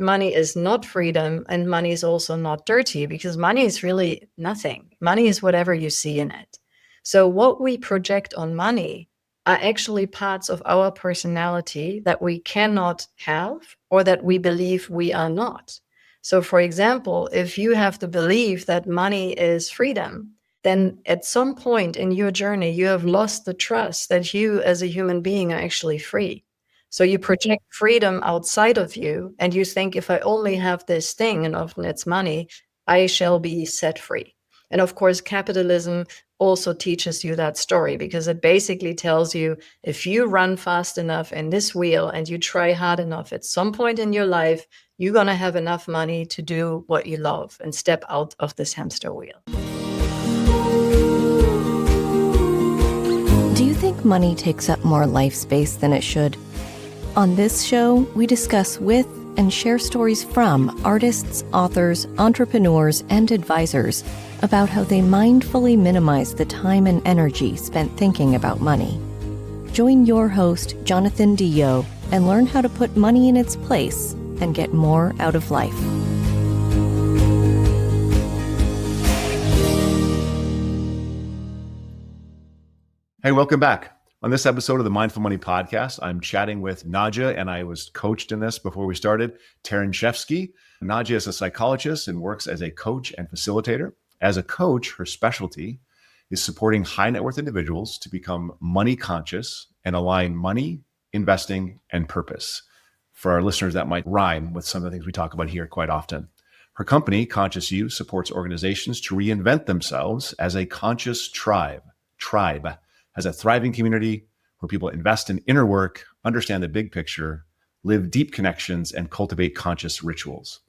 money is not freedom, and money is also not dirty, because money is really nothing. Money is whatever you see in it. So what we project on money are actually parts of our personality that we cannot have, or that we believe we are not. So for example, if you have the belief that money is freedom, then at some point in your journey, you have lost the trust that you as a human being are actually free. So you project freedom outside of you, and you think, if I only have this thing, and often it's money, I shall be set free. And of course, capitalism also teaches you that story, because it basically tells you, if you run fast enough in this wheel and you try hard enough, at some point in your life, you're going to have enough money to do what you love and step out of this hamster wheel. Do you think money takes up more life space than it should? On this show, we discuss with and share stories from artists, authors, entrepreneurs, and advisors about how they mindfully minimize the time and energy spent thinking about money. Join your host, Jonathan Dio, and learn how to put money in its place and get more out of life. Hey, welcome back. On this episode of the Mindful Money Podcast, I'm chatting with Nadja, and I was coached in this before we started, Taranczewski. Nadja is a psychologist and works as a coach and facilitator. As a coach, her specialty is supporting high net worth individuals to become money conscious and align money, investing, and purpose. For our listeners, that might rhyme with some of the things we talk about here quite often. Her company, Conscious You, supports organizations to reinvent themselves as a conscious tribe as a thriving community where people invest in inner work, understand the big picture, live deep connections, and cultivate conscious rituals.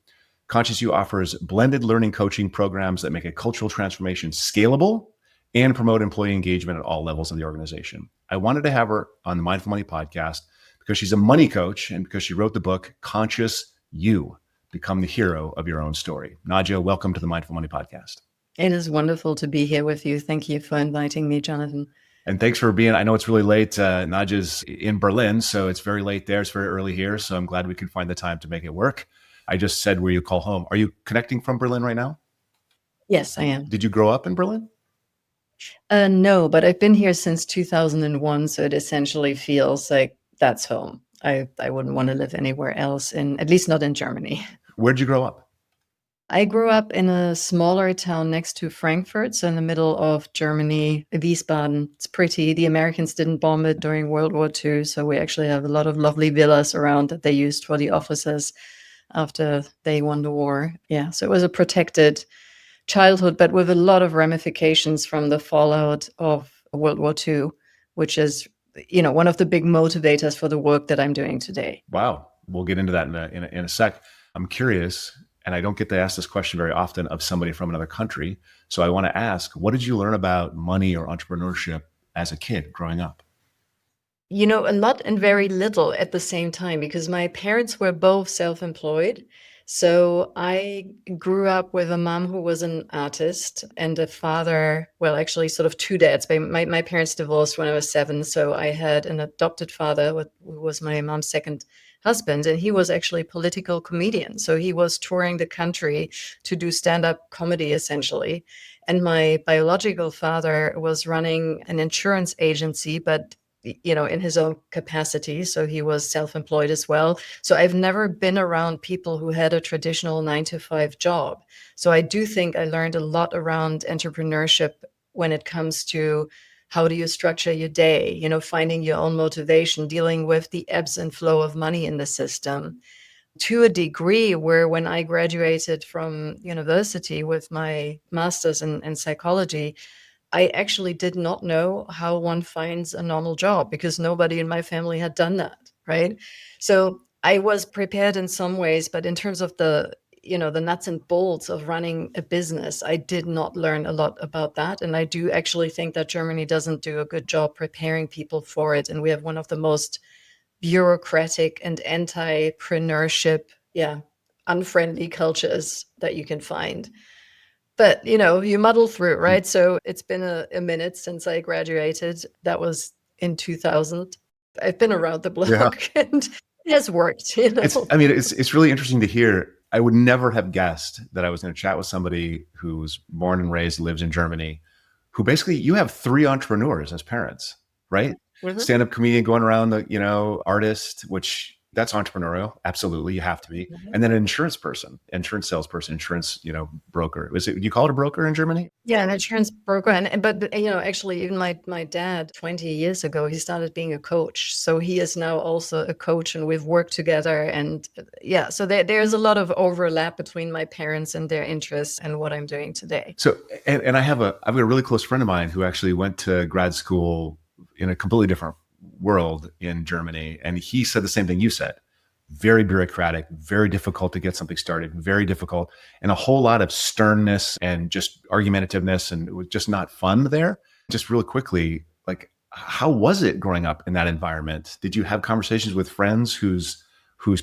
Conscious You offers blended learning coaching programs that make a cultural transformation scalable and promote employee engagement at all levels of the organization. I wanted to have her on the Mindful Money Podcast because she's a money coach and because she wrote the book, Conscious You, Become the Hero of Your Own Story. Nadja, welcome to the Mindful Money Podcast. It is wonderful to be here with you. Thank you for inviting me, Jonathan. And thanks for being, I know it's really late. Nadja's in Berlin, so it's very late there. It's very early here. So I'm glad we could find the time to make it work. I just said where you call home. Are you connecting from Berlin right now? Yes, I am. Did you grow up in Berlin? No, but I've been here since 2001. So it essentially feels like that's home. I wouldn't want to live anywhere else, at least not in Germany. Where'd you grow up? I grew up in a smaller town next to Frankfurt, so in the middle of Germany, Wiesbaden. It's pretty. The Americans didn't bomb it during World War II, so we actually have a lot of lovely villas around that they used for the officers after they won the war. Yeah, so it was a protected childhood, but with a lot of ramifications from the fallout of World War II, which is, one of the big motivators for the work that I'm doing today. Wow. We'll get into that in a sec. I'm curious, and I don't get to ask this question very often of somebody from another country. So I want to ask, what did you learn about money or entrepreneurship as a kid growing up? A lot and very little at the same time, because my parents were both self-employed. So I grew up with a mom who was an artist and a father, well, actually sort of two dads. My parents divorced when I was 7. So I had an adopted father who was my mom's second husband, and he was actually a political comedian. So he was touring the country to do stand-up comedy, essentially. And my biological father was running an insurance agency, but in his own capacity. So he was self-employed as well. So I've never been around people who had a traditional 9-to-5 job. So I do think I learned a lot around entrepreneurship when it comes to how do you structure your day, finding your own motivation, dealing with the ebbs and flow of money in the system, to a degree where when I graduated from university with my master's in psychology, I actually did not know how one finds a normal job, because nobody in my family had done that, right? So I was prepared in some ways, but in terms of the nuts and bolts of running a business, I did not learn a lot about that. And I do actually think that Germany doesn't do a good job preparing people for it. And we have one of the most bureaucratic and anti-preneurship, unfriendly cultures that you can find. But, you muddle through, right? So it's been a minute since I graduated. That was in 2000. I've been around the block. Yeah. And It has worked, It's really interesting to hear. I would never have guessed that I was going to chat with somebody who's born and raised, lives in Germany, who basically you have three entrepreneurs as parents, right? Mhm. Stand-up comedian going around artist, which that's entrepreneurial. Absolutely. You have to be. Mhm. And then an insurance person, insurance salesperson, insurance, broker. Do you call it a broker in Germany? Yeah, an insurance broker, but actually, even my dad 20 years ago, he started being a coach, so he is now also a coach, and we've worked together, and yeah, so there's a lot of overlap between my parents and their interests and what I'm doing today. So, and I've got a really close friend of mine who actually went to grad school in a completely different world in Germany. And he said the same thing you said. Very bureaucratic, very difficult to get something started, very difficult, and a whole lot of sternness and just argumentativeness. And it was just not fun there. Just really quickly, like, how was it growing up in that environment? Did you have conversations with friends whose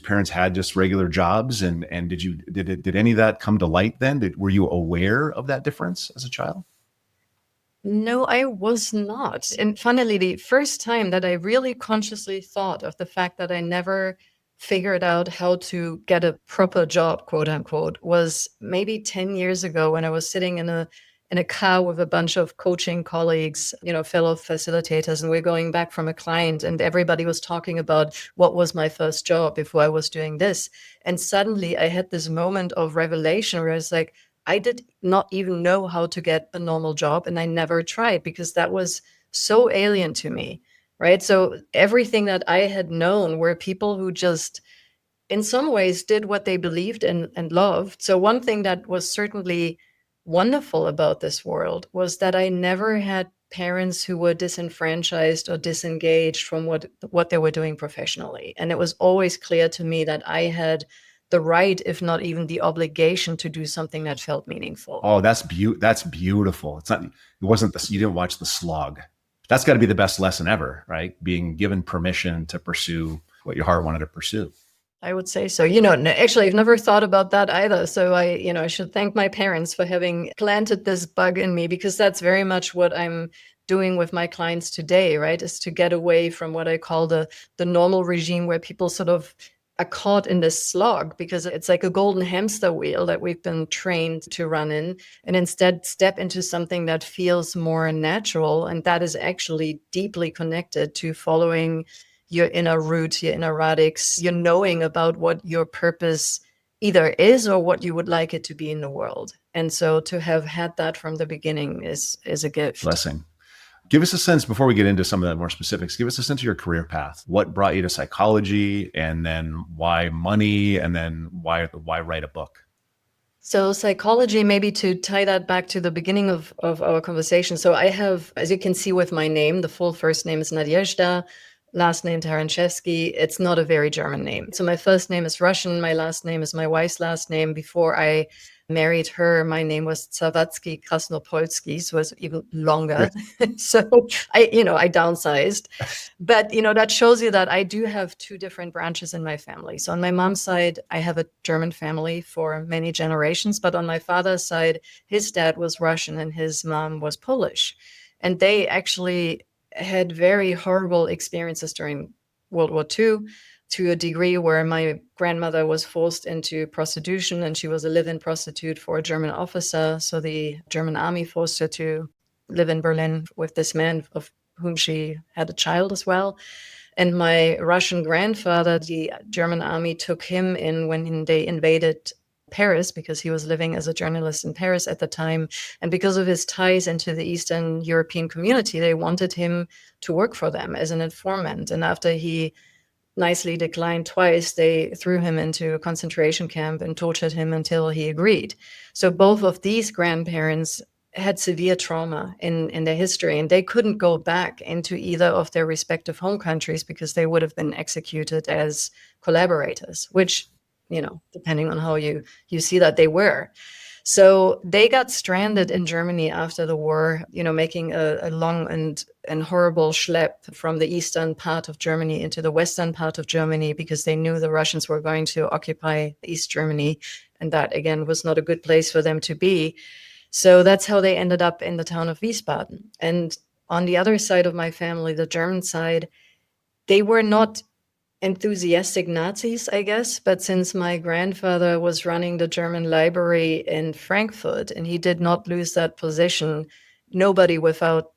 parents had just regular jobs, and did any of that come to light then? Were you aware of that difference as a child? No, I was not. And funnily, the first time that I really consciously thought of the fact that I never figured out how to get a proper job, quote unquote, was maybe 10 years ago when I was sitting in a car with a bunch of coaching colleagues, fellow facilitators, and we're going back from a client, and everybody was talking about what was my first job before I was doing this. And suddenly I had this moment of revelation where I was like, I did not even know how to get a normal job, and I never tried because that was so alien to me, right? So everything that I had known were people who just, in some ways, did what they believed in and loved. So one thing that was certainly wonderful about this world was that I never had parents who were disenfranchised or disengaged from what they were doing professionally. And it was always clear to me that I had the right, if not even the obligation, to do something that felt meaningful. Oh, that's beautiful. It's not. It wasn't this. You didn't watch the slog. That's got to be the best lesson ever, right? Being given permission to pursue what your heart wanted to pursue. I would say so. Actually, I've never thought about that either. So I should thank my parents for having planted this bug in me, because that's very much what I'm doing with my clients today, right? Is to get away from what I call the normal regime, where people sort of are caught in this slog because it's like a golden hamster wheel that we've been trained to run in, and instead step into something that feels more natural, and that is actually deeply connected to following your inner root, your inner radix, your knowing about what your purpose either is or what you would like it to be in the world. And so to have had that from the beginning is a gift. Blessing. Give us a sense, before we get into some of the more specifics, give us a sense of your career path. What brought you to psychology, and then why money, and then why write a book? So psychology, maybe to tie that back to the beginning of our conversation. So I have, as you can see with my name, the full first name is Nadjeschda, last name Taranczewski. It's not a very German name. So my first name is Russian. My last name is my wife's last name. Before I married her, my name was Zawadzki Krasnopolski, so it was even longer. So I downsized. But, that shows you that I do have two different branches in my family. So on my mom's side, I have a German family for many generations. But on my father's side, his dad was Russian and his mom was Polish. And they actually had very horrible experiences during World War II, to a degree where my grandmother was forced into prostitution, and she was a live-in prostitute for a German officer. So the German army forced her to live in Berlin with this man of whom she had a child as well. And my Russian grandfather, the German army took him in when they invaded Paris, because he was living as a journalist in Paris at the time. And because of his ties into the Eastern European community, they wanted him to work for them as an informant. And after he nicely declined twice, they threw him into a concentration camp and tortured him until he agreed. So both of these grandparents had severe trauma in their history, and they couldn't go back into either of their respective home countries because they would have been executed as collaborators, which, depending on how you see that, they were. So they got stranded in Germany after the war, making a long and horrible schlep from the eastern part of Germany into the western part of Germany, because they knew the Russians were going to occupy East Germany. And that, again, was not a good place for them to be. So that's how they ended up in the town of Wiesbaden. And on the other side of my family, the German side, they were not enthusiastic Nazis, I guess. But since my grandfather was running the German library in Frankfurt and he did not lose that position, nobody without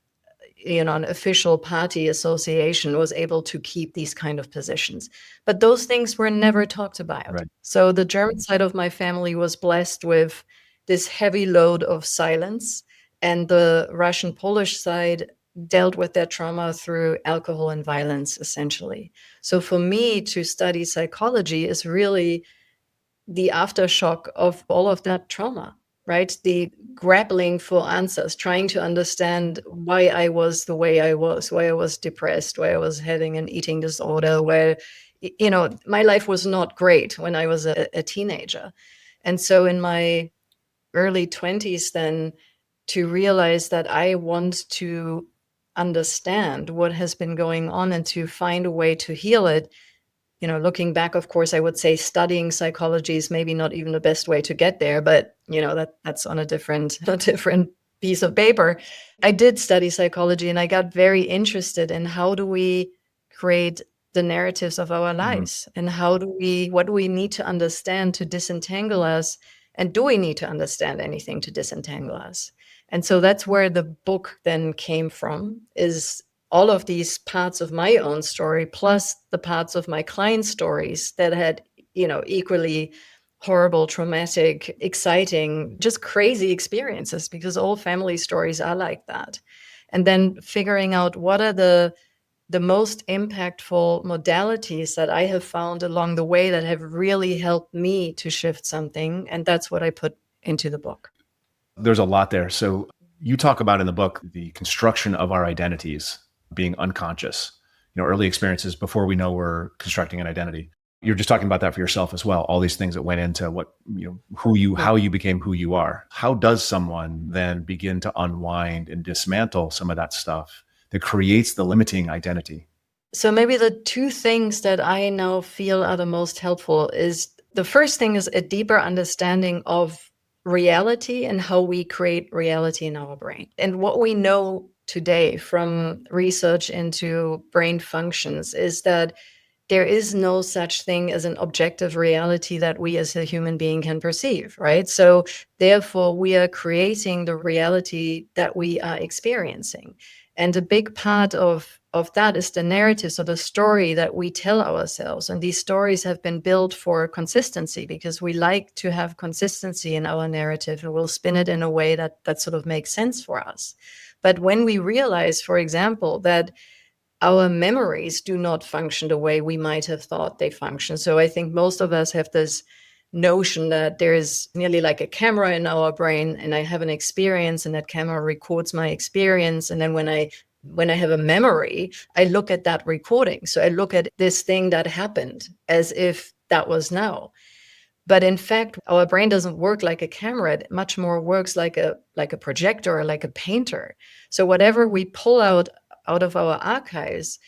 an official party association was able to keep these kind of positions. But those things were never talked about. Right. So the German side of my family was blessed with this heavy load of silence, and the Russian Polish side dealt with their trauma through alcohol and violence, essentially. So for me to study psychology is really the aftershock of all of that trauma, right? The grappling for answers, trying to understand why I was the way I was, why I was depressed, why I was having an eating disorder, where, my life was not great when I was a teenager. And so in my early 20s, then, to realize that I want to understand what has been going on and to find a way to heal it. Looking back, of course, I would say studying psychology is maybe not even the best way to get there, but that's on a different piece of paper. I did study psychology and I got very interested in how do we create the narratives of our lives, and what do we need to understand to disentangle us, and do we need to understand anything to disentangle us? And so that's where the book then came from, is all of these parts of my own story, plus the parts of my clients' stories that had, equally horrible, traumatic, exciting, just crazy experiences, because all family stories are like that. And then figuring out what are the most impactful modalities that I have found along the way that have really helped me to shift something. And that's what I put into the book. There's a lot there. So you talk about in the book the construction of our identities being unconscious, early experiences before we know we're constructing an identity. You're just talking about that for yourself as well. All these things that went into how you became who you are. How does someone then begin to unwind and dismantle some of that stuff that creates the limiting identity? So maybe the two things that I now feel are the most helpful is, the first thing is a deeper understanding of reality and how we create reality in our brain. And what we know today from research into brain functions is that there is no such thing as an objective reality that we as a human being can perceive, right? So therefore, we are creating the reality that we are experiencing. And a big part of that is the narrative, so the story that we tell ourselves. And these stories have been built for consistency, because we like to have consistency in our narrative, and we'll spin it in a way that sort of makes sense for us. But when we realize, for example, that our memories do not function the way we might have thought they function. So I think most of us have this notion that there is nearly like a camera in our brain, and I have an experience and that camera records my experience. And then when I have a memory, I look at that recording. So I look at this thing that happened as if that was now. But in fact, our brain doesn't work like a camera. It much more works like a projector or like a painter. So whatever we pull out of our archives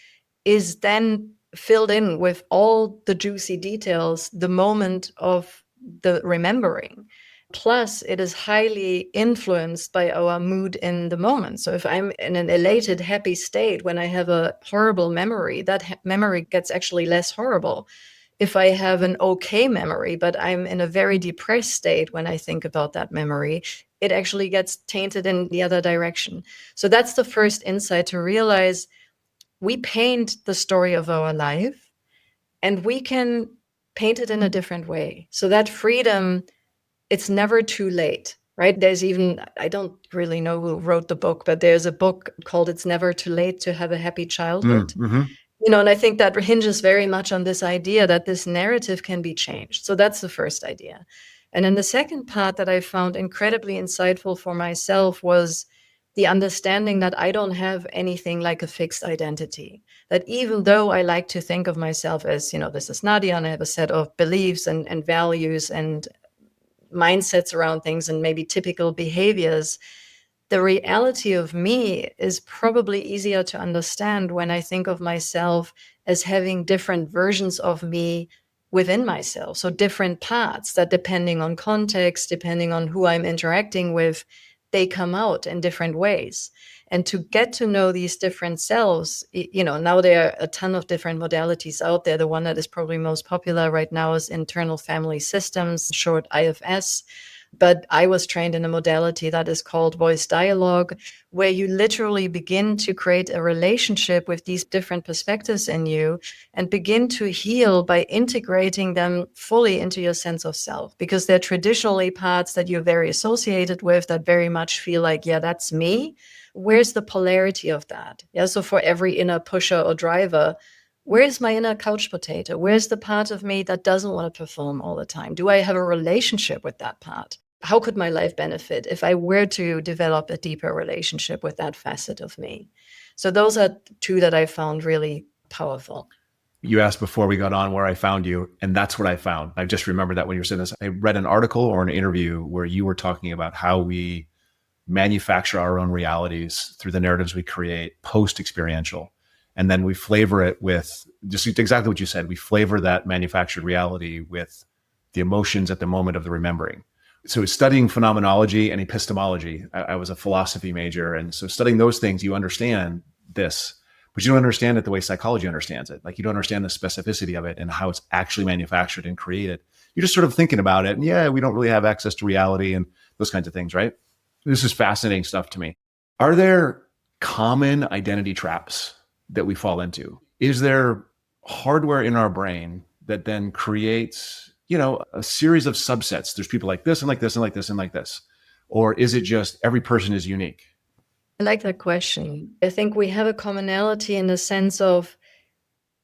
is then filled in with all the juicy details the moment of the remembering. Plus, it is highly influenced by our mood in the moment. So if I'm in an elated, happy state when I have a horrible memory, that memory gets actually less horrible. If I have an okay memory, but I'm in a very depressed state when I think about that memory, it actually gets tainted in the other direction. So that's the first insight, to realize we paint the story of our life and we can paint it in a different way. So that freedom, it's never too late, right? There's even, I don't really know who wrote the book, but there's a book called It's Never Too Late to Have a Happy Childhood. Mm-hmm. And I think that hinges very much on this idea that this narrative can be changed. So that's the first idea. And then the second part that I found incredibly insightful for myself was the understanding that I don't have anything like a fixed identity. That even though I like to think of myself as, this is Nadja, and I have a set of beliefs and values and mindsets around things and maybe typical behaviors, the reality of me is probably easier to understand when I think of myself as having different versions of me within myself. So different parts that, depending on context, depending on who I'm interacting with, they come out in different ways. And to get to know these different selves, now there are a ton of different modalities out there. The one that is probably most popular right now is internal family systems, short IFS. But I was trained in a modality that is called voice dialogue, where you literally begin to create a relationship with these different perspectives in you and begin to heal by integrating them fully into your sense of self, because they're traditionally parts that you're very associated with, that very much feel like, yeah, that's me. Where's the polarity of that? Yeah. So for every inner pusher or driver, where's my inner couch potato? Where's the part of me that doesn't want to perform all the time? Do I have a relationship with that part? How could my life benefit if I were to develop a deeper relationship with that facet of me? So those are two that I found really powerful. You asked before we got on where I found you, and that's what I found. I just remembered that when you were saying this. I read an article or an interview where you were talking about how we manufacture our own realities through the narratives we create post-experiential. And then we flavor it with just exactly what you said. We flavor that manufactured reality with the emotions at the moment of the remembering. So studying phenomenology and epistemology, I was a philosophy major. And so studying those things, you understand this, but you don't understand it the way psychology understands it. Like you don't understand the specificity of it and how it's actually manufactured and created. You're just sort of thinking about it. And yeah, we don't really have access to reality and those kinds of things, right? This is fascinating stuff to me. Are there common identity traps that we fall into? Is there hardware in our brain that then creates, a series of subsets? There's people like this and like this and like this and like this. Or is it just every person is unique? I like that question. I think we have a commonality in the sense of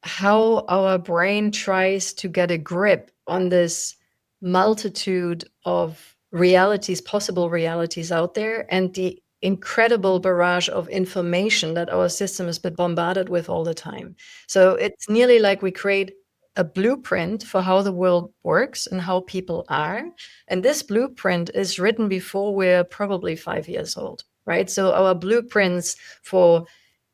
how our brain tries to get a grip on this multitude of realities, possible realities out there, and the incredible barrage of information that our system has been bombarded with all the time. So it's nearly like we create a blueprint for how the world works and how people are. And this blueprint is written before we're probably 5 years old, right? So our blueprints for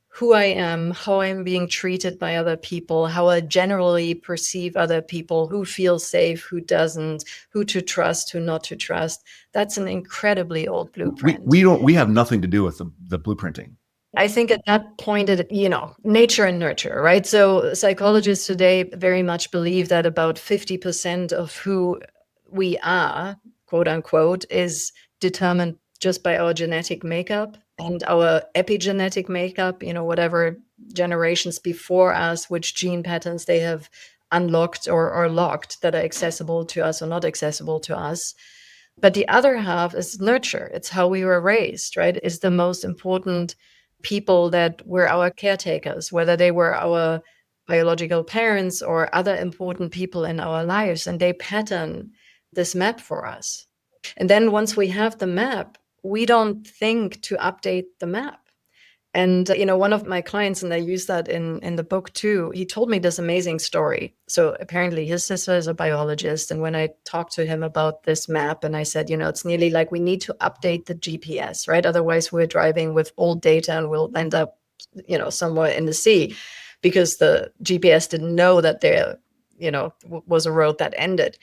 who I am, how I'm being treated by other people, how I generally perceive other people, who feels safe, who doesn't, who to trust, who not to trust. That's an incredibly old blueprint. We have nothing to do with the blueprinting. I think at that point, nature and nurture, right? So psychologists today very much believe that about 50% of who we are, quote unquote, is determined just by our genetic makeup and our epigenetic makeup, whatever generations before us, which gene patterns they have unlocked or locked that are accessible to us or not accessible to us. But the other half is nurture. It's how we were raised, right? It's the most important people that were our caretakers, whether they were our biological parents or other important people in our lives, and they pattern this map for us. And then once we have the map, we don't think to update the map. And, one of my clients, and I use that in the book too, he told me this amazing story. So apparently his sister is a biologist. And when I talked to him about this map and I said, it's nearly like we need to update the GPS, right? Otherwise we're driving with old data and we'll end up, somewhere in the sea because the GPS didn't know that there, was a road that ended.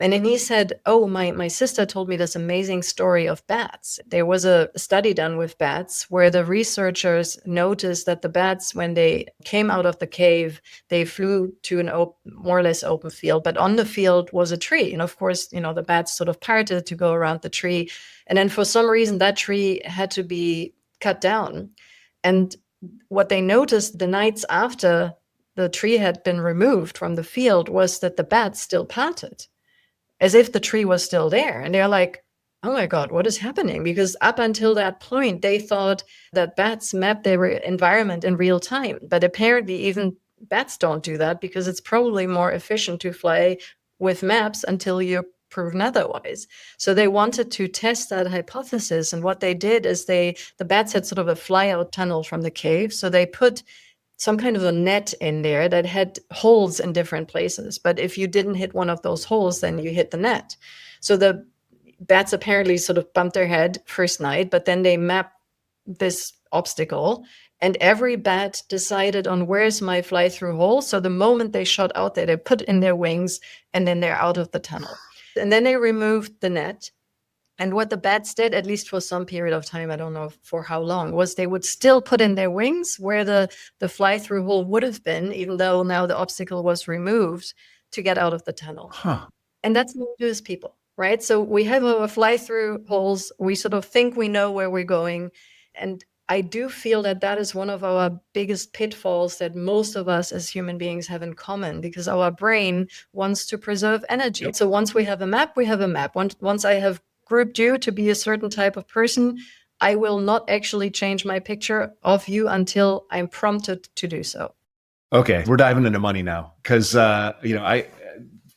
And then he said, oh, my sister told me this amazing story of bats. There was a study done with bats where the researchers noticed that the bats, when they came out of the cave, they flew to an more or less open field. But on the field was a tree. And of course, the bats sort of parted to go around the tree. And then for some reason, that tree had to be cut down. And what they noticed the nights after the tree had been removed from the field was that the bats still parted, as if the tree was still there. And they're like, oh my God, what is happening? Because up until that point, they thought that bats map their environment in real time. But apparently even bats don't do that because it's probably more efficient to fly with maps until you're proven otherwise. So they wanted to test that hypothesis. And what they did is the bats had sort of a fly out tunnel from the cave. So they put some kind of a net in there that had holes in different places. But if you didn't hit one of those holes, then you hit the net. So the bats apparently sort of bumped their head first night, but then they mapped this obstacle and every bat decided on where's my fly through hole. So the moment they shot out there, they put in their wings and then they're out of the tunnel. And then they removed the net. And what the bats did, at least for some period of time, I don't know for how long, was they would still put in their wings where the fly-through hole would have been, even though now the obstacle was removed, to get out of the tunnel. Huh. And that's what we do as people, right? So we have our fly-through holes. We sort of think we know where we're going. And I do feel that that is one of our biggest pitfalls that most of us as human beings have in common, because our brain wants to preserve energy. Yep. So once we have a map, we have a map. Once I have grouped you to be a certain type of person, I will not actually change my picture of you until I'm prompted to do so. Okay, we're diving into money now because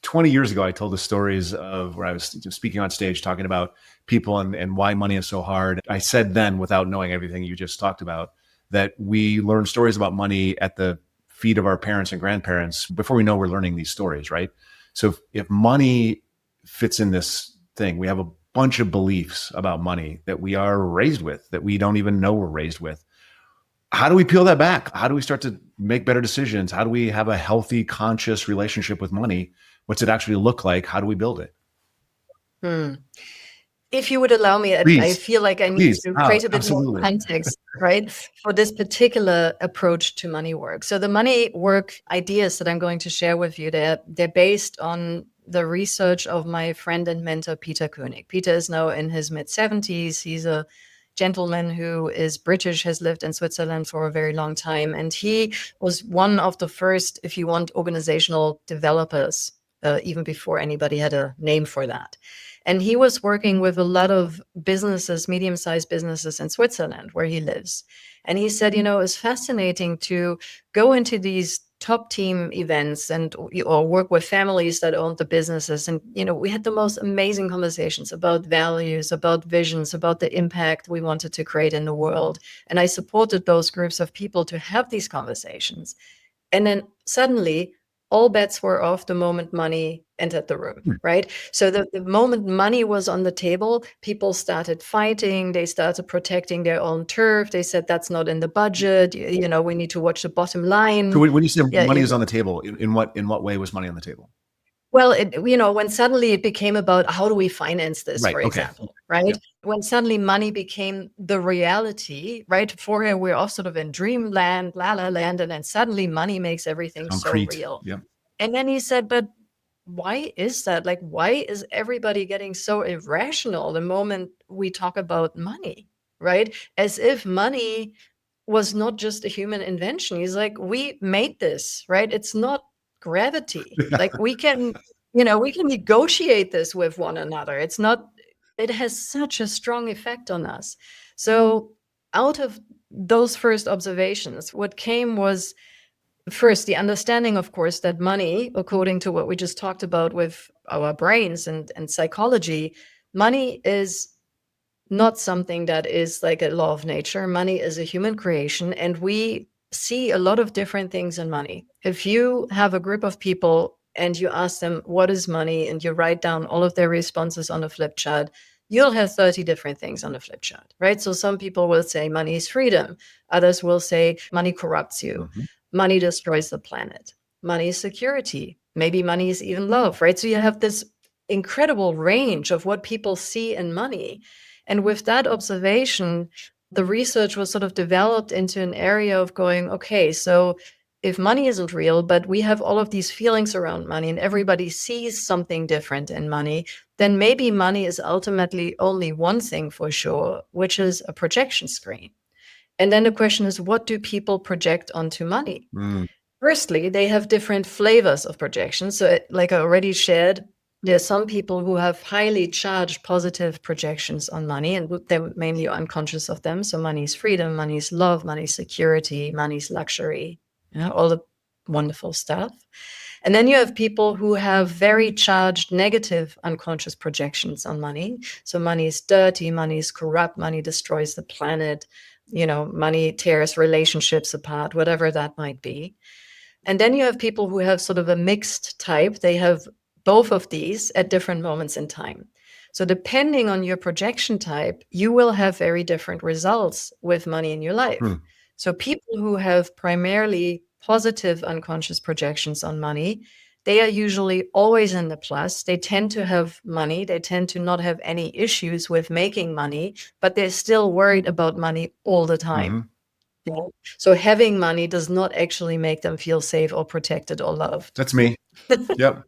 20 years ago, I told the stories of where I was speaking on stage talking about people and why money is so hard. I said then, without knowing everything you just talked about, that we learn stories about money at the feet of our parents and grandparents before we know we're learning these stories, right? So if money fits in this thing, we have a bunch of beliefs about money that we are raised with, that we don't even know we're raised with. How do we peel that back? How do we start to make better decisions? How do we have a healthy, conscious relationship with money? What's it actually look like? How do we build it? If you would allow me, I feel like I need to create a bit more context, right, for this particular approach to money work. So the money work ideas that I'm going to share with you, they're based on the research of my friend and mentor, Peter Koenig. Peter is now in his mid-70s. He's a gentleman who is British, has lived in Switzerland for a very long time. And he was one of the first, if you want, organizational developers, even before anybody had a name for that. And he was working with a lot of businesses, medium-sized businesses in Switzerland where he lives. And he said, it's fascinating to go into these top team events or work with families that owned the businesses. And, we had the most amazing conversations about values, about visions, about the impact we wanted to create in the world. And I supported those groups of people to have these conversations. And then suddenly all bets were off the moment money entered the room, right? So the moment money was on the table, people started fighting. They started protecting their own turf. They said, that's not in the budget. We need to watch the bottom line. So when you say money is on the table, in what way was money on the table? Well, when suddenly it became about how do we finance this, for example, right? Yeah. When suddenly money became the reality, right? Beforehand, we're all sort of in dreamland, la la land, and then suddenly money makes everything concrete. So real. Yeah. And then he said, but why is that? Like, why is everybody getting so irrational the moment we talk about money, right? As if money was not just a human invention. He's like, we made this, right? It's not gravity. Like we can negotiate this with one another. It has such a strong effect on us. So out of those first observations, what came was first the understanding, of course, that money, according to what we just talked about with our brains and psychology, money is not something that is like a law of nature. Money is a human creation, and we see a lot of different things in money. If you have a group of people and you ask them, what is money? And you write down all of their responses on a flip chart, you'll have 30 different things on the flip chart, right? So some people will say money is freedom. Others will say money corrupts you. Mm-hmm. Money destroys the planet. Money is security. Maybe money is even love, right? So you have this incredible range of what people see in money. And with that observation, the research was sort of developed into an area of going, okay, so if money isn't real, but we have all of these feelings around money and everybody sees something different in money, then maybe money is ultimately only one thing for sure, which is a projection screen. And then the question is, what do people project onto money? Firstly, they have different flavors of projections. So like I already shared, there are some people who have highly charged positive projections on money, and they're mainly unconscious of them. So money is freedom, money is love, money is security, money is luxury, all the wonderful stuff. And then you have people who have very charged negative unconscious projections on money. So money is dirty, money is corrupt, money destroys the planet, money tears relationships apart, whatever that might be. And then you have people who have sort of a mixed type. They have both of these at different moments in time. So depending on your projection type, you will have very different results with money in your life. So people who have primarily positive unconscious projections on money they are usually always in the plus. They tend to have money. They tend to not have any issues with making money, but they're still worried about money all the time. Yeah. So having money does not actually make them feel safe or protected or loved. That's me. Yep.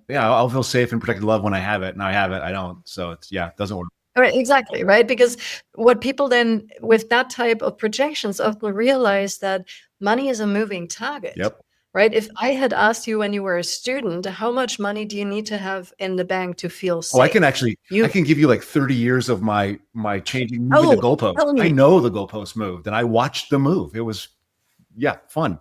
Yeah, I'll feel safe and protected, love when I have it, and I have it. I don't. So it doesn't work. Right, exactly, right? Because what people then with that type of projections often realize that money is a moving target. Yep. Right? If I had asked you when you were a student, how much money do you need to have in the bank to feel safe? Oh, I can give you like 30 years of my changing, moving the goalpost. I know the goalpost moved, and I watched the move. It was, fun.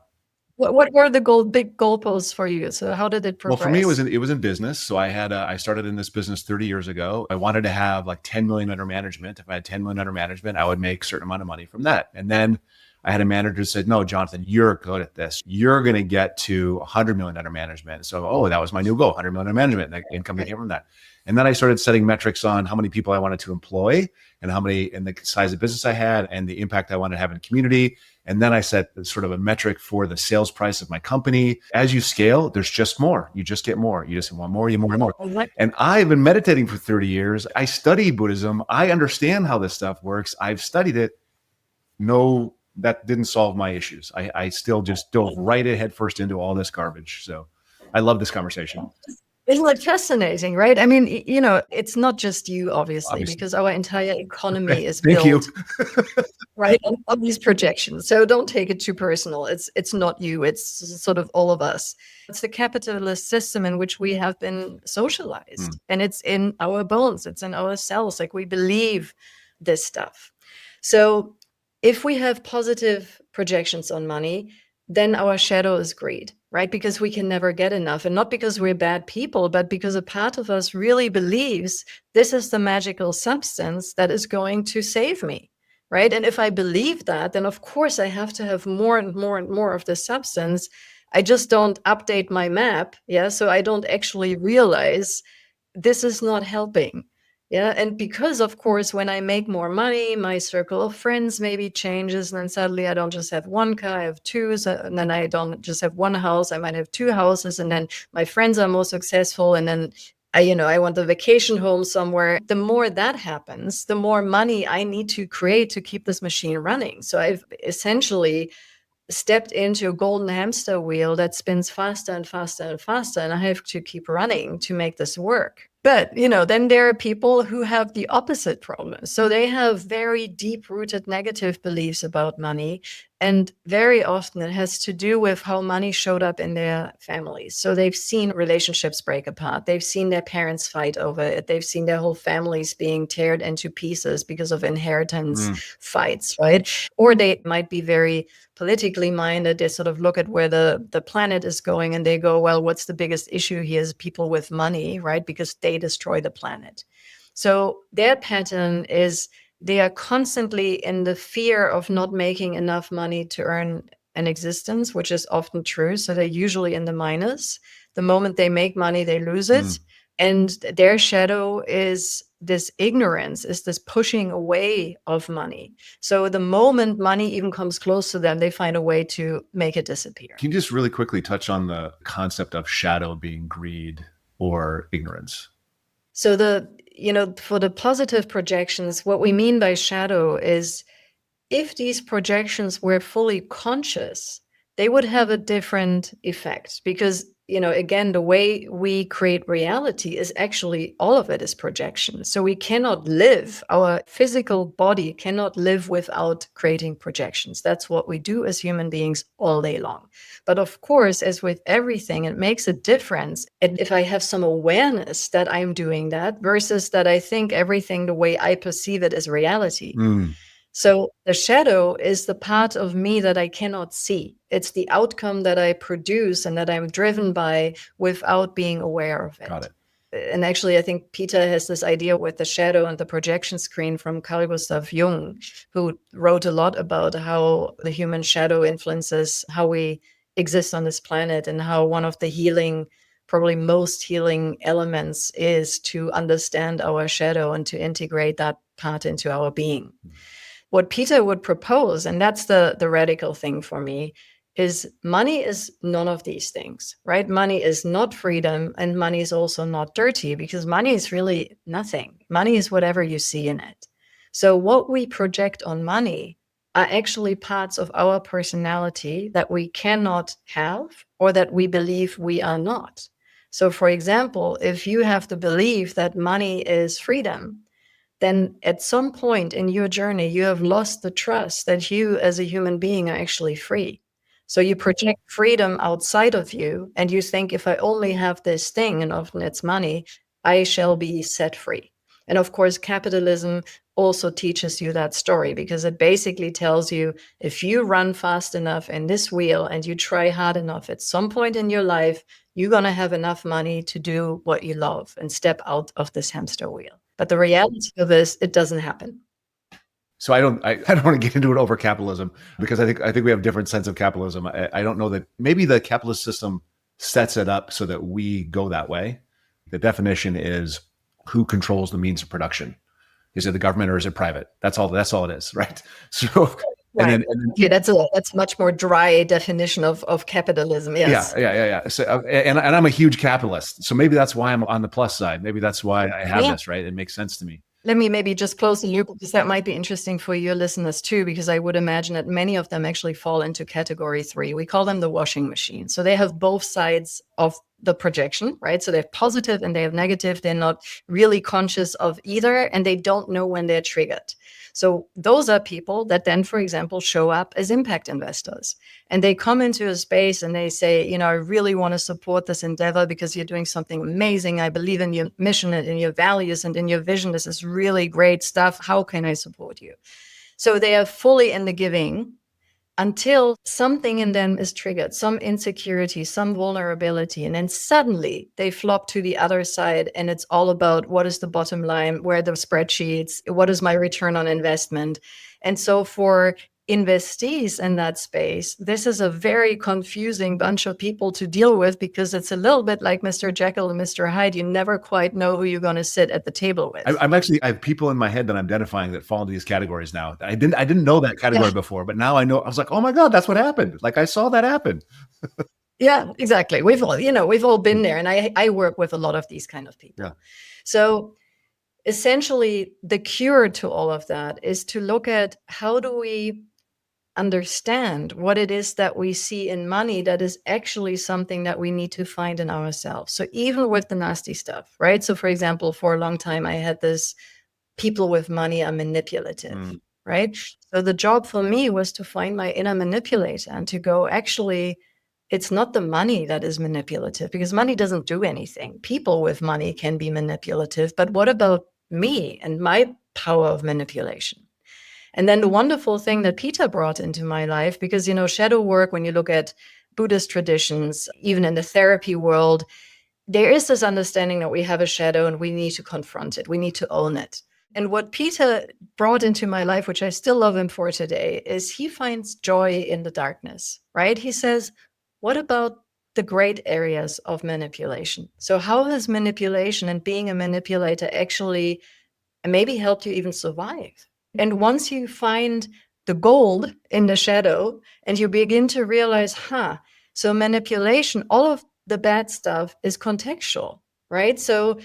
What were the big goalposts for you? So how did it progress? Well, for me, it was in business. So I started in this business 30 years ago. I wanted to have like 10 million under management. If I had 10 million under management, I would make a certain amount of money from that. And then I had a manager who said, no, Jonathan, you're good at this. You're going to get to 100 million under management. So, that was my new goal, 100 million under management, and the income that came from that. And then I started setting metrics on how many people I wanted to employ and and the size of business I had and the impact I wanted to have in the community. And then I set sort of a metric for the sales price of my company. As you scale, there's just more. You just get more. You just want more, you more and more. And I've been meditating for 30 years. I study Buddhism. I understand how this stuff works. I've studied it. No, that didn't solve my issues. I still just dove right head first into all this garbage. So I love this conversation. Isn't it fascinating, right? I mean, it's not just you, obviously, because our entire economy is built right on these projections. So don't take it too personal. It's not you. It's sort of all of us. It's the capitalist system in which we have been socialized, and it's in our bones. It's in our cells. Like, we believe this stuff. So if we have positive projections on money, then our shadow is greed, right? Because we can never get enough. And not because we're bad people, but because a part of us really believes this is the magical substance that is going to save me, right? And if I believe that, then of course I have to have more and more and more of this substance. I just don't update my map. Yeah. So I don't actually realize this is not helping. Yeah. And because, of course, when I make more money, my circle of friends maybe changes. And then suddenly I don't just have one car, I have two. And then I don't just have one house, I might have two houses. And then my friends are more successful. And then I want a vacation home somewhere. The more that happens, the more money I need to create to keep this machine running. So I've essentially stepped into a golden hamster wheel that spins faster and faster and faster. And I have to keep running to make this work. But, then there are people who have the opposite problem. So they have very deep-rooted negative beliefs about money. And very often it has to do with how money showed up in their families. So they've seen relationships break apart. They've seen their parents fight over it. They've seen their whole families being teared into pieces because of inheritance fights, right? Or they might be very politically minded. They sort of look at where the planet is going and they go, well, what's the biggest issue here is people with money, right? Because they destroy the planet. So their pattern is they are constantly in the fear of not making enough money to earn an existence, which is often true. So they're usually in the minus. The moment they make money, they lose it. And their shadow is this ignorance, is this pushing away of money. So the moment money even comes close to them, they find a way to make it disappear. Can you just really quickly touch on the concept of shadow being greed or ignorance? So for the positive projections, what we mean by shadow is if these projections were fully conscious, they would have a different effect because, again, the way we create reality is actually all of it is projection. So we cannot live, our physical body cannot live without creating projections. That's what we do as human beings all day long. But of course, as with everything, it makes a difference. And if I have some awareness that I'm doing that versus that I think everything the way I perceive it is reality. So the shadow is the part of me that I cannot see. It's the outcome that I produce and that I'm driven by without being aware of it. Got it. And actually, I think Peter has this idea with the shadow and the projection screen from Carl Gustav Jung, who wrote a lot about how the human shadow influences how we exist on this planet and how one of the healing, probably most healing elements is to understand our shadow and to integrate that part into our being. What Peter would propose, and that's the radical thing for me, is money is none of these things, right? Money is not freedom, and money is also not dirty, because money is really nothing. Money is whatever you see in it. So what we project on money are actually parts of our personality that we cannot have, or that we believe we are not. So for example, if you have the belief that money is freedom, then at some point in your journey, you have lost the trust that you as a human being are actually free. So you project freedom outside of you, and you think, if I only have this thing, and often it's money, I shall be set free. And of course, capitalism also teaches you that story, because it basically tells you, if you run fast enough in this wheel and you try hard enough, at some point in your life, you're going to have enough money to do what you love and step out of this hamster wheel. But the reality of this, it doesn't happen. So I don't want to get into it over capitalism, because I think we have a different sense of capitalism. I don't know that maybe the capitalist system sets it up so that we go that way. The definition is who controls the means of production. Is it the government or is it private? That's all it is, right? So Right. and then Okay, that's a much more dry definition of capitalism. Yes. yeah. So and I'm a huge capitalist, so maybe that's why I'm on the plus side. Maybe that's why I have this, right? It makes sense to me. Let me maybe just close the loop, because that might be interesting for your listeners too, because I would imagine that many of them actually fall into category 3. We call them the washing machine. So they have both sides of the projection, right? So they have positive and they have negative. They're not really conscious of either, and they don't know when they're triggered. So those are people that then, for example, show up as impact investors, and they come into a space and they say, I really want to support this endeavor because you're doing something amazing. I believe in your mission and in your values and in your vision. This is really great stuff. How can I support you? So they are fully in the giving until something in them is triggered, some insecurity, some vulnerability. And then suddenly they flop to the other side, and it's all about, what is the bottom line? Where are the spreadsheets? What is my return on investment? And so for investees in that space, this is a very confusing bunch of people to deal with, because it's a little bit like Mr. Jekyll and Mr. Hyde. You never quite know who you're going to sit at the table with. I have people in my head that I'm identifying that fall into these categories now. I didn't know that category before, but now I know. I was like, oh my God, that's what happened. Like, I saw that happen. Yeah, exactly. We've all been there, and I work with a lot of these kind of people. Yeah. So essentially, the cure to all of that is to look at, how do we understand what it is that we see in money that is actually something that we need to find in ourselves. So even with the nasty stuff, right? So for example, for a long time, I had this, people with money are manipulative, right? So the job for me was to find my inner manipulator and to go, actually, it's not the money that is manipulative, because money doesn't do anything. People with money can be manipulative, but what about me and my power of manipulation? And then the wonderful thing that Peter brought into my life, because, shadow work, when you look at Buddhist traditions, even in the therapy world, there is this understanding that we have a shadow and we need to confront it. We need to own it. And what Peter brought into my life, which I still love him for today, is he finds joy in the darkness, right? He says, what about the great areas of manipulation? So how has manipulation and being a manipulator actually maybe helped you even survive? And once you find the gold in the shadow and you begin to realize, so manipulation, all of the bad stuff is contextual, right? So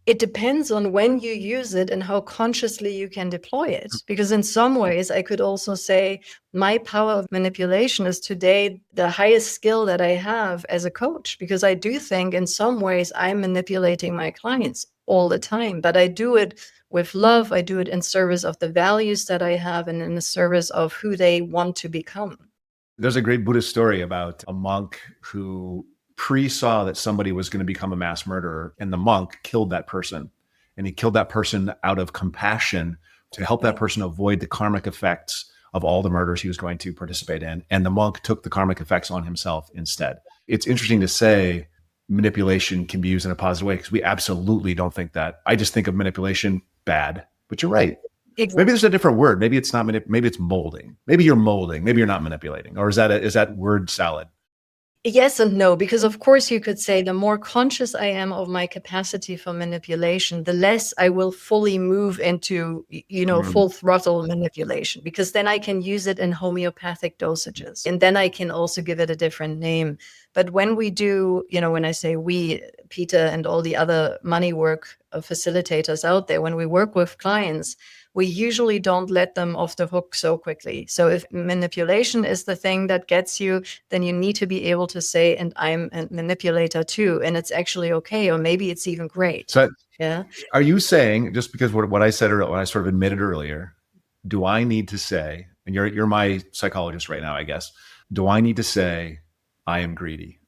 it depends on when you use it and how consciously you can deploy it. Because in some ways, I could also say my power of manipulation is today the highest skill that I have as a coach, because I do think in some ways I'm manipulating my clients all the time, but I do it with love. I do it in service of the values that I have and in the service of who they want to become. There's a great Buddhist story about a monk who pre-saw that somebody was going to become a mass murderer, and the monk killed that person. And he killed that person out of compassion to help that person avoid the karmic effects of all the murders he was going to participate in. And the monk took the karmic effects on himself instead. It's interesting to say manipulation can be used in a positive way, because we absolutely don't think that. I just think of manipulation bad, but you're right. Exactly. Maybe there's a different word. Maybe it's not maybe it's molding. Maybe you're molding. Maybe you're not manipulating. Or is that word salad? Yes and no, because of course you could say the more conscious I am of my capacity for manipulation, the less I will fully move into, Mm. full throttle manipulation, because then I can use it in homeopathic dosages. And then I can also give it a different name. But when we do, when I say we, Peter and all the other money work facilitators out there, when we work with clients, we usually don't let them off the hook so quickly. So if manipulation is the thing that gets you, then you need to be able to say, and I'm a manipulator too, and it's actually okay, or maybe it's even great. So Yeah. are you saying, just because what I said earlier, what I sort of admitted earlier, do I need to say, and you're my psychologist right now, I guess, do I need to say I am greedy?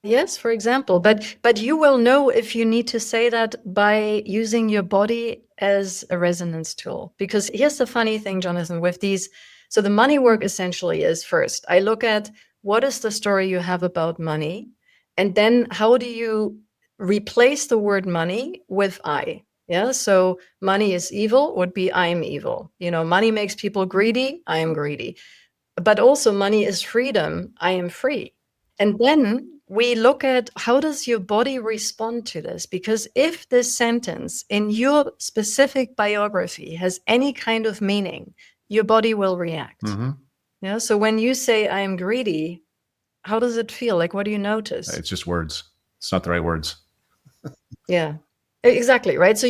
Yes, for example, but you will know if you need to say that by using your body as a resonance tool. Because here's the funny thing, Jonathan, with these. So the money work essentially is, first, I look at what is the story you have about money, and then how do you replace the word money with I? Yeah. So money is evil would be I'm evil. Money makes people greedy. I am greedy. But also money is freedom. I am free. And then we look at how does your body respond to this? Because if this sentence in your specific biography has any kind of meaning, your body will react. Mm-hmm. Yeah. So when you say I am greedy, how does it feel? Like, what do you notice? It's just words. It's not the right words. Yeah. Exactly. Right. So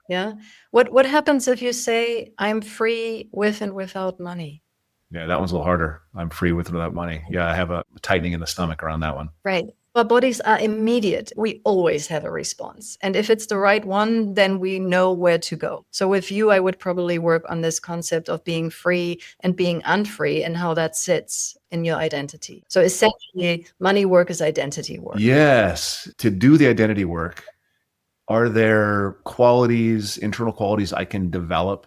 yeah. What happens if you say I'm free with and without money? Yeah, that one's a little harder. I'm free with without money. Yeah, I have a tightening in the stomach around that one. Right. Our bodies are immediate. We always have a response. And if it's the right one, then we know where to go. So with you, I would probably work on this concept of being free and being unfree and how that sits in your identity. So essentially, money work is identity work. Yes. To do the identity work, are there qualities, internal qualities I can develop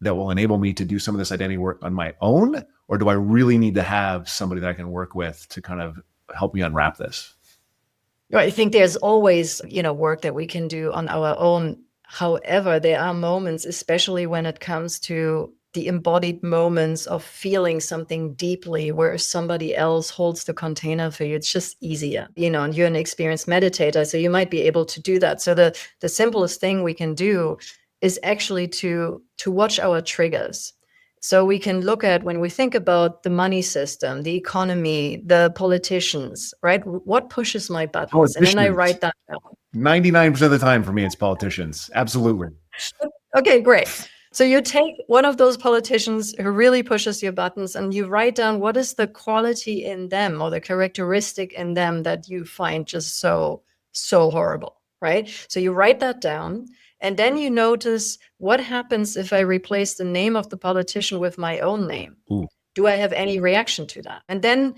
that will enable me to do some of this identity work on my own? Or do I really need to have somebody that I can work with to kind of help me unwrap this? I think there's always, work that we can do on our own. However, there are moments, especially when it comes to the embodied moments of feeling something deeply, where somebody else holds the container for you. It's just easier, and you're an experienced meditator, so you might be able to do that. So the simplest thing we can do is actually to watch our triggers. So we can look at, when we think about the money system, the economy, the politicians, right? What pushes my buttons? And then I write that down. 99% of the time for me, it's politicians. Absolutely. Okay, great. So you take one of those politicians who really pushes your buttons and you write down what is the quality in them or the characteristic in them that you find just so horrible, right? So you write that down. And then you notice what happens if I replace the name of the politician with my own name. Ooh. Do I have any reaction to that? And then,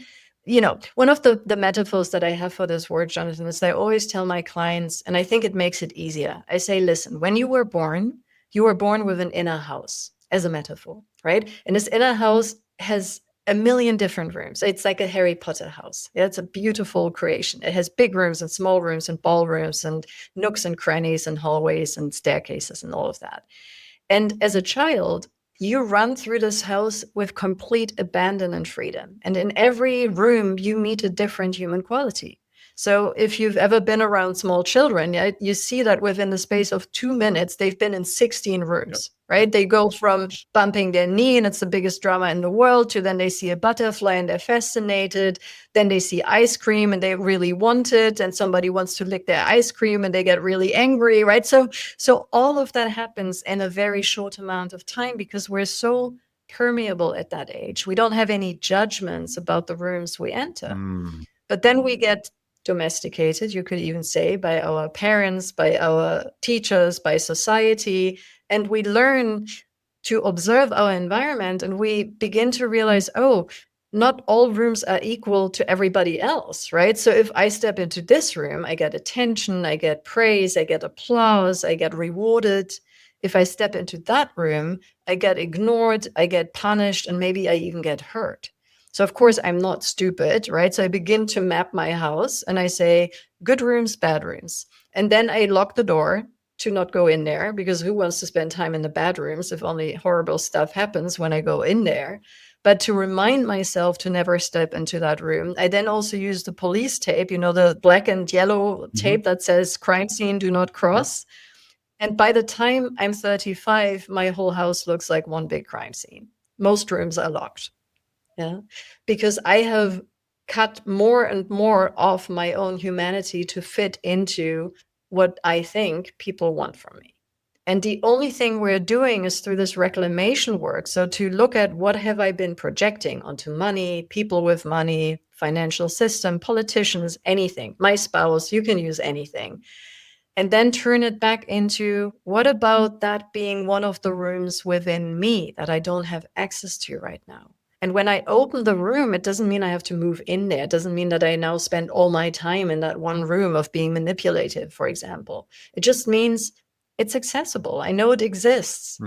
one of the metaphors that I have for this word, Jonathan, is I always tell my clients, and I think it makes it easier. I say, listen, when you were born with an inner house, as a metaphor, right? And this inner house has a million different rooms. It's like a Harry Potter house. Yeah, it's a beautiful creation. It has big rooms and small rooms and ballrooms and nooks and crannies and hallways and staircases and all of that. And as a child, you run through this house with complete abandon and freedom. And in every room, you meet a different human quality. So if you've ever been around small children, you see that within the space of 2 minutes, they've been in 16 rooms, right? They go from bumping their knee and it's the biggest drama in the world to then they see a butterfly and they're fascinated. Then they see ice cream and they really want it. And somebody wants to lick their ice cream and they get really angry, right? So all of that happens in a very short amount of time because we're so permeable at that age. We don't have any judgments about the rooms we enter. But then we get domesticated, you could even say, by our parents, by our teachers, by society. And we learn to observe our environment and we begin to realize, oh, not all rooms are equal to everybody else, right? So if I step into this room, I get attention, I get praise, I get applause, I get rewarded. If I step into that room, I get ignored, I get punished, and maybe I even get hurt. So of course, I'm not stupid, right? So I begin to map my house and I say, good rooms, bad rooms. And then I lock the door to not go in there because who wants to spend time in the bad rooms if only horrible stuff happens when I go in there? But to remind myself to never step into that room, I then also use the police tape, the black and yellow tape that says crime scene, do not cross. And by the time I'm 35, my whole house looks like one big crime scene. Most rooms are locked. Yeah. Because I have cut more and more of my own humanity to fit into what I think people want from me. And the only thing we're doing is through this reclamation work. So to look at what have I been projecting onto money, people with money, financial system, politicians, anything, my spouse, you can use anything. And then turn it back into what about that being one of the rooms within me that I don't have access to right now? And when I open the room, it doesn't mean I have to move in there. It doesn't mean that I now spend all my time in that one room of being manipulative, for example. It just means it's accessible. I know it exists.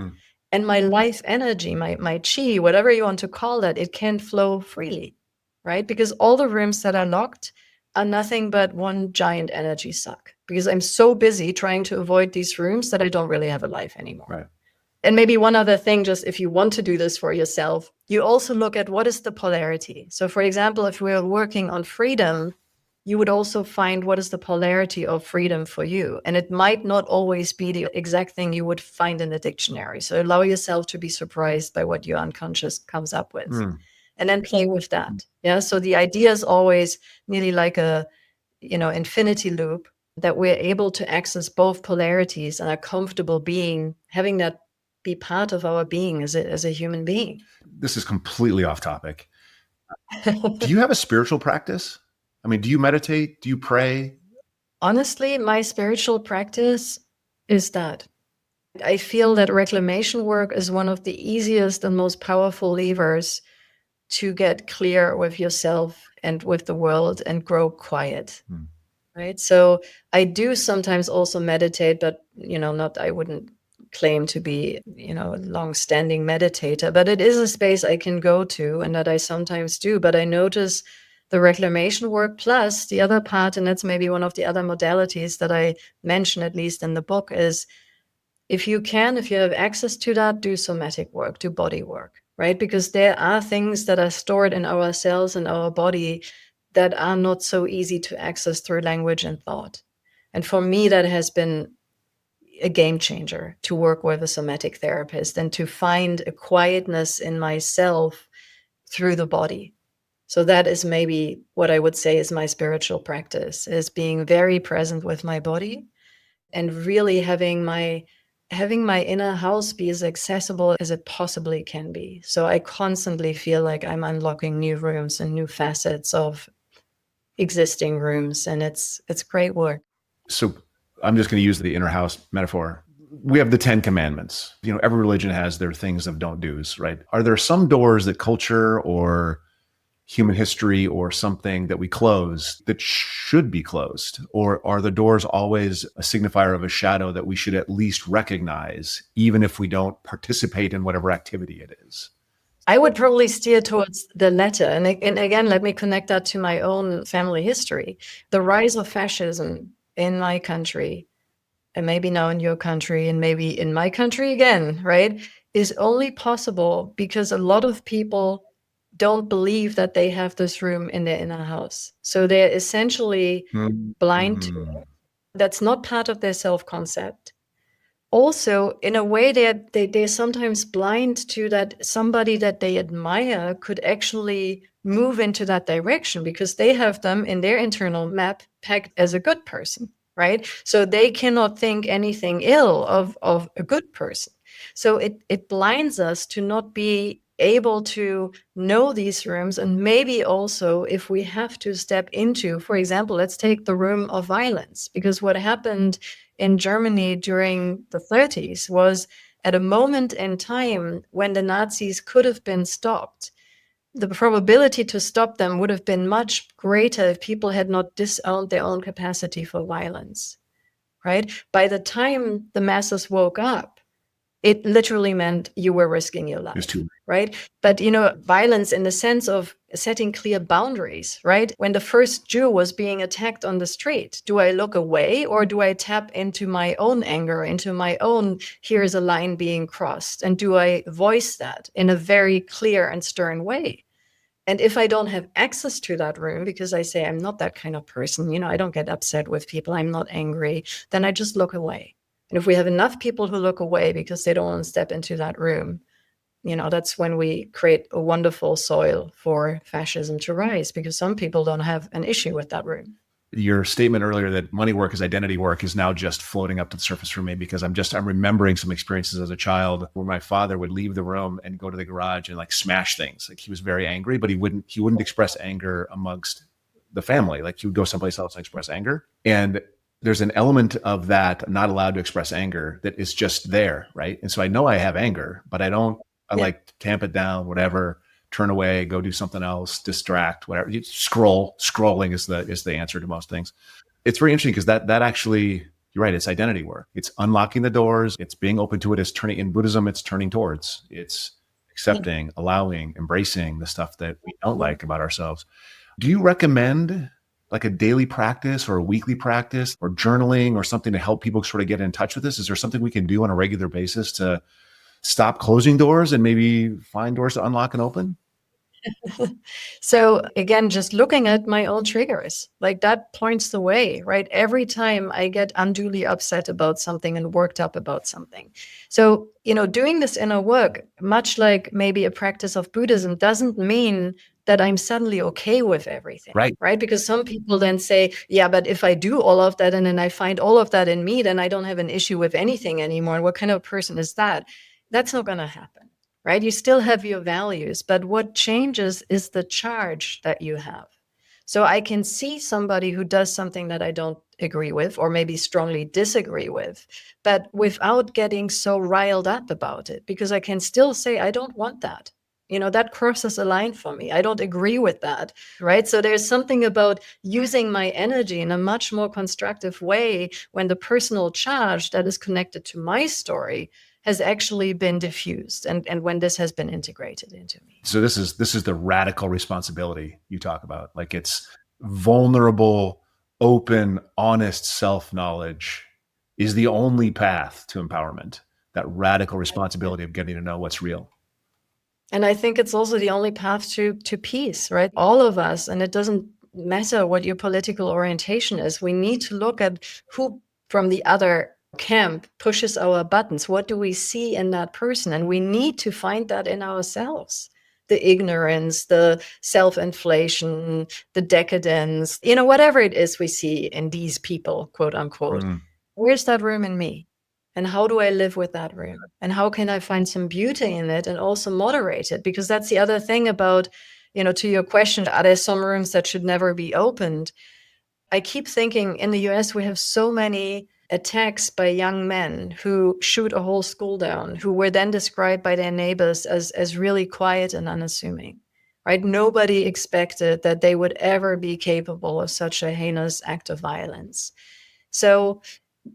And my life energy, my chi, whatever you want to call that, it can flow freely, right? Because all the rooms that are locked are nothing but one giant energy suck. Because I'm so busy trying to avoid these rooms that I don't really have a life anymore. Right. And maybe one other thing, just if you want to do this for yourself, you also look at what is the polarity. So for example, if we're working on freedom, you would also find what is the polarity of freedom for you. And it might not always be the exact thing you would find in the dictionary. So allow yourself to be surprised by what your unconscious comes up with. And then play with that. Yeah. So the idea is always nearly like a, infinity loop, that we're able to access both polarities and are comfortable having that be part of our being as a human being. This is completely off topic. Do you have a spiritual practice? I mean, do you meditate? Do you pray? Honestly, my spiritual practice is that. I feel that reclamation work is one of the easiest and most powerful levers to get clear with yourself and with the world and grow quiet. Right. So I do sometimes also meditate, but, I wouldn't claim to be, a long-standing meditator, but it is a space I can go to and that I sometimes do. But I notice the reclamation work plus the other part, and that's maybe one of the other modalities that I mention, at least in the book, is if you have access to that, do somatic work, do body work, right? Because there are things that are stored in our cells and our body that are not so easy to access through language and thought. And for me, that has been a game changer to work with a somatic therapist and to find a quietness in myself through the body. So that is maybe what I would say is my spiritual practice, is being very present with my body and really having my inner house be as accessible as it possibly can be. So I constantly feel like I'm unlocking new rooms and new facets of existing rooms, and it's great work. So I'm just going to use the inner house metaphor. We have the 10 commandments. Every religion has their things of don't do's, right? Are there some doors that culture or human history or something that we close that should be closed? Or are the doors always a signifier of a shadow that we should at least recognize, even if we don't participate in whatever activity it is? I would probably steer towards the latter. And again, let me connect that to my own family history. The rise of fascism in my country, and maybe now in your country, and maybe in my country again, right, is only possible because a lot of people don't believe that they have this room in their inner house. So they're essentially blind to it. That's not part of their self-concept. Also, in a way, they're sometimes blind to that somebody that they admire could actually move into that direction because they have them in their internal map pegged as a good person, right? So they cannot think anything ill of a good person. So it blinds us to not be able to know these rooms. And maybe also if we have to step into, for example, let's take the room of violence, because what happened in Germany during the 30s was at a moment in time when the Nazis could have been stopped. The probability to stop them would have been much greater if people had not disowned their own capacity for violence, right? By the time the masses woke up, It literally meant you were risking your It's life, too. right? But, violence in the sense of setting clear boundaries, right? When the first Jew was being attacked on the street, do I look away or do I tap into my own anger, into my own, here's a line being crossed? And do I voice that in a very clear and stern way? And if I don't have access to that room because I say I'm not that kind of person, I don't get upset with people, I'm not angry, then I just look away. And if we have enough people who look away because they don't want to step into that room, that's when we create a wonderful soil for fascism to rise, because some people don't have an issue with that room. Your statement earlier that money work is identity work is now just floating up to the surface for me, because I'm remembering some experiences as a child where my father would leave the room and go to the garage and like smash things. Like he was very angry, but he wouldn't express anger amongst the family. Like he would go someplace else and express anger. And there's an element of that not allowed to express anger that is just there, right? And so I know I have anger, but I like tamp it down, whatever, turn away, go do something else, distract, whatever. Scrolling is the answer to most things. It's very interesting because that actually, you're right, it's identity work. It's unlocking the doors. It's being open to it. It's turning, in Buddhism, it's turning towards. It's accepting, allowing, embracing the stuff that we don't like about ourselves. Do you recommend like a daily practice or a weekly practice or journaling or something to help people sort of get in touch with this? Is there something we can do on a regular basis to stop closing doors and maybe find doors to unlock and open? So again, just looking at my old triggers, like that points the way, right? Every time I get unduly upset about something and worked up about something. So, doing this inner work, much like maybe a practice of Buddhism, doesn't mean that I'm suddenly okay with everything, right? Because some people then say, yeah, but if I do all of that and then I find all of that in me, then I don't have an issue with anything anymore. And what kind of person is that? That's not going to happen. Right? You still have your values, but what changes is the charge that you have. So I can see somebody who does something that I don't agree with or maybe strongly disagree with, but without getting so riled up about it, because I can still say, I don't want that. That crosses a line for me. I don't agree with that, right? So there's something about using my energy in a much more constructive way when the personal charge that is connected to my story has actually been diffused and when this has been integrated into me. So this is the radical responsibility you talk about. Like it's vulnerable, open, honest self-knowledge is the only path to empowerment. That radical responsibility of getting to know what's real. And I think it's also the only path to peace, right? All of us, and it doesn't matter what your political orientation is, we need to look at who from the other camp pushes our buttons. What do we see in that person? And we need to find that in ourselves. The ignorance, the self-inflation, the decadence, whatever it is we see in these people, quote unquote. Where's that room in me? And how do I live with that room? And how can I find some beauty in it and also moderate it? Because that's the other thing about, to your question, are there some rooms that should never be opened? I keep thinking in the US, we have so many attacks by young men who shoot a whole school down, who were then described by their neighbors as really quiet and unassuming, right? Nobody expected that they would ever be capable of such a heinous act of violence. So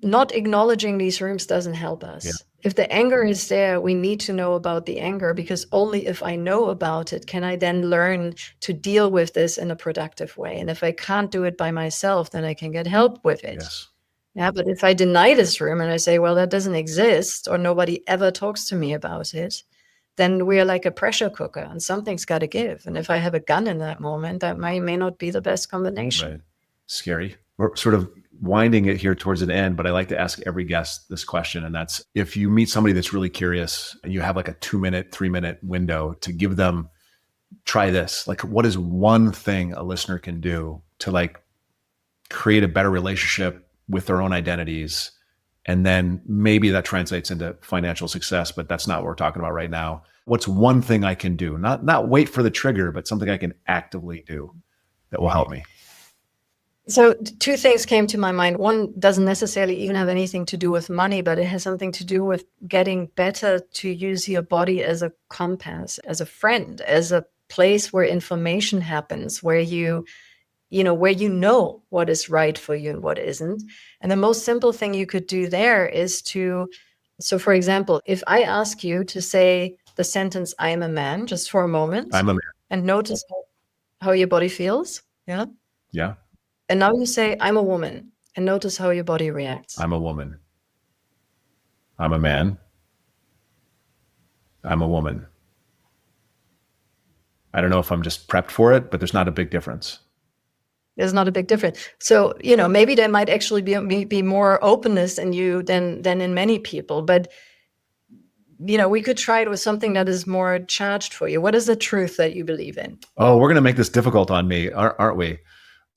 not acknowledging these rooms doesn't help us. Yeah. If the anger is there, we need to know about the anger, because only if I know about it can I then learn to deal with this in a productive way. And if I can't do it by myself, then I can get help with it. Yes. Yeah, but if I deny this room and I say, well, that doesn't exist, or nobody ever talks to me about it, then we are like a pressure cooker and something's got to give. And if I have a gun in that moment, that may not be the best combination. Right. Scary. We're sort of winding it here towards an end, but I like to ask every guest this question. And that's, if you meet somebody that's really curious and you have like a 2-minute, 3-minute window to give them, try this, like what is one thing a listener can do to like create a better relationship with their own identities? And then maybe that translates into financial success, but that's not what we're talking about right now. What's one thing I can do? Not wait for the trigger, but something I can actively do that will help me. So 2 things came to my mind. One doesn't necessarily even have anything to do with money, but it has something to do with getting better to use your body as a compass, as a friend, as a place where information happens, where you know what is right for you and what isn't. And the most simple thing you could do there is to So, for example, if I ask you to say the sentence, I am a man, just for a moment, I'm a man. and notice how your body feels. Yeah. Yeah. And now you say, I'm a woman, and notice how your body reacts. I'm a woman. I'm a man. I'm a woman. I don't know if I'm just prepped for it, but there's not a big difference. There's not a big difference. So, maybe there might actually be more openness in you than in many people. But, we could try it with something that is more charged for you. What is the truth that you believe in? Oh, we're going to make this difficult on me, aren't we?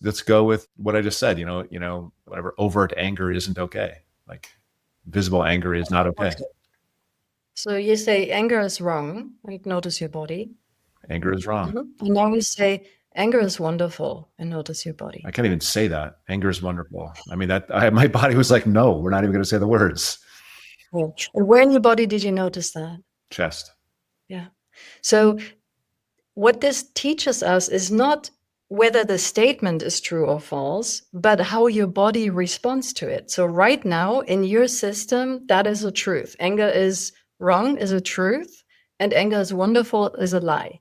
Let's go with what I just said. Whatever overt anger isn't okay. Like visible anger is not okay. So you say anger is wrong. Like, notice your body. Anger is wrong. Mm-hmm. And now we say anger is wonderful, and notice your body. I can't even say that. Anger is wonderful. I mean, my body was like, no, we're not even going to say the words. Yeah. And where in your body did you notice that? Chest. Yeah. So what this teaches us is not whether the statement is true or false, but how your body responds to it. So right now in your system, that is a truth. Anger is wrong is a truth, and anger is wonderful is a lie.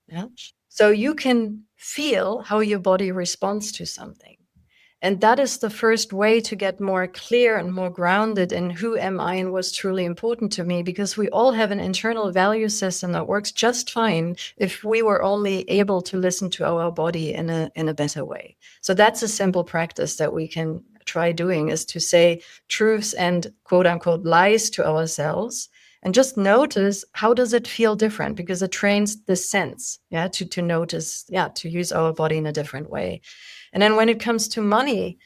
Yeah. So you can feel how your body responds to something. And that is the first way to get more clear and more grounded in who am I and what's truly important to me, because we all have an internal value system that works just fine if we were only able to listen to our body in a better way. So that's a simple practice that we can try doing, is to say truths and quote unquote lies to ourselves. And just notice, how does it feel different? Because it trains the sense, to notice, to use our body in a different way. And then when it comes to money,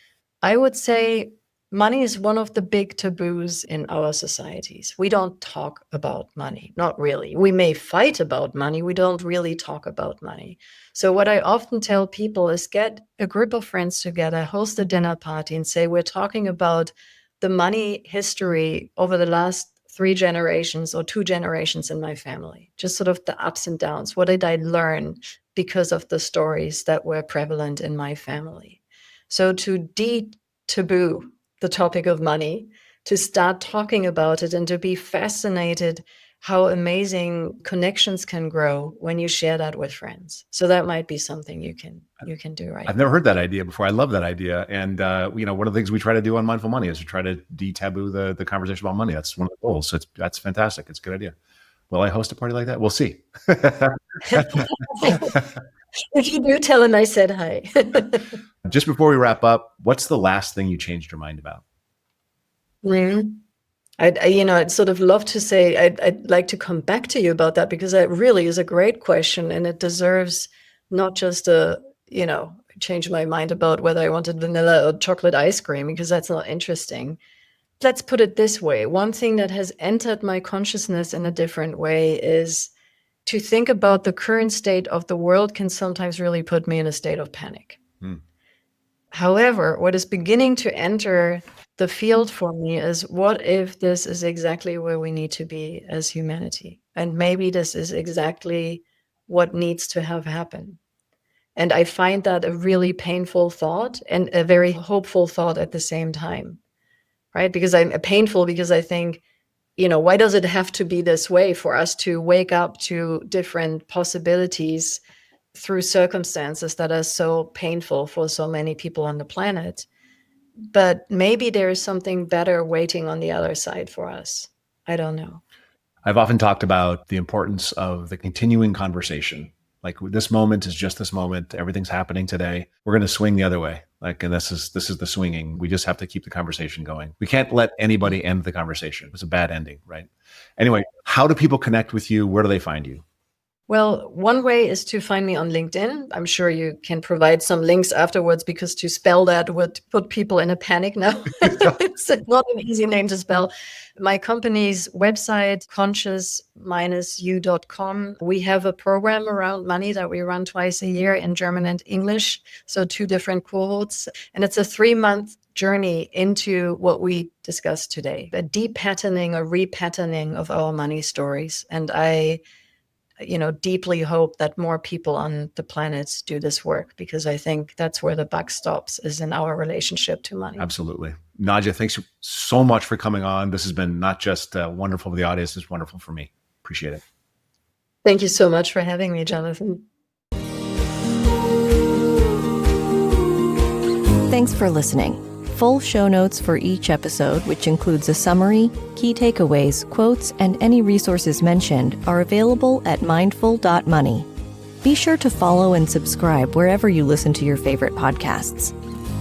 I would say money is one of the big taboos in our societies. We don't talk about money, not really. We may fight about money. We don't really talk about money. So what I often tell people is get a group of friends together, host a dinner party, and say, we're talking about the money history over the last 3 generations or 2 generations in my family, just sort of the ups and downs. What did I learn because of the stories that were prevalent in my family? So to de-taboo the topic of money, to start talking about it, and to be fascinated how amazing connections can grow when you share that with friends. So that might be something you can do right I've now. never heard that idea before. I love that idea. And, one of the things we try to do on Mindful Money is to try to de-taboo the conversation about money. That's one of the goals. So that's fantastic. It's a good idea. Will I host a party like that? We'll see. If you do, tell him I said hi. Just before we wrap up, what's the last thing you changed your mind about? I'd sort of love to say, I'd like to come back to you about that, because that really is a great question, and it deserves not just change my mind about whether I wanted vanilla or chocolate ice cream, because that's not interesting. Let's put it this way. One thing that has entered my consciousness in a different way is to think about the current state of the world can sometimes really put me in a state of panic. However, what is beginning to enter the field for me is, what if this is exactly where we need to be as humanity? And maybe this is exactly what needs to have happen. And I find that a really painful thought and a very hopeful thought at the same time, right? Because I'm painful because I think, why does it have to be this way for us to wake up to different possibilities through circumstances that are so painful for so many people on the planet? But maybe there is something better waiting on the other side for us. I don't know. I've often talked about the importance of the continuing conversation. Like, this moment is just this moment. Everything's happening today. We're going to swing the other way. And this is the swinging. We just have to keep the conversation going. We can't let anybody end the conversation. It's a bad ending, right? Anyway, how do people connect with you? Where do they find you? Well, one way is to find me on LinkedIn. I'm sure you can provide some links afterwards, because to spell that would put people in a panic now. It's not an easy name to spell. My company's website, conscious-u.com. We have a program around money that we run twice a year in German and English. So 2 different cohorts. And it's a 3-month journey into what we discussed today, a de-patterning or repatterning of our money stories. And I deeply hope that more people on the planet do this work, because I think that's where the buck stops, is in our relationship to money. Absolutely. Nadja, thanks so much for coming on. This has been not just wonderful for the audience, it's wonderful for me. Appreciate it. Thank you so much for having me, Jonathan. Thanks for listening. Full show notes for each episode, which includes a summary, key takeaways, quotes, and any resources mentioned, are available at mindful.money. Be sure to follow and subscribe wherever you listen to your favorite podcasts.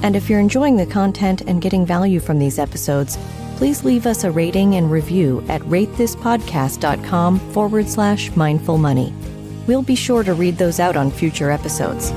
And if you're enjoying the content and getting value from these episodes, please leave us a rating and review at ratethispodcast.com/mindful money. We'll be sure to read those out on future episodes.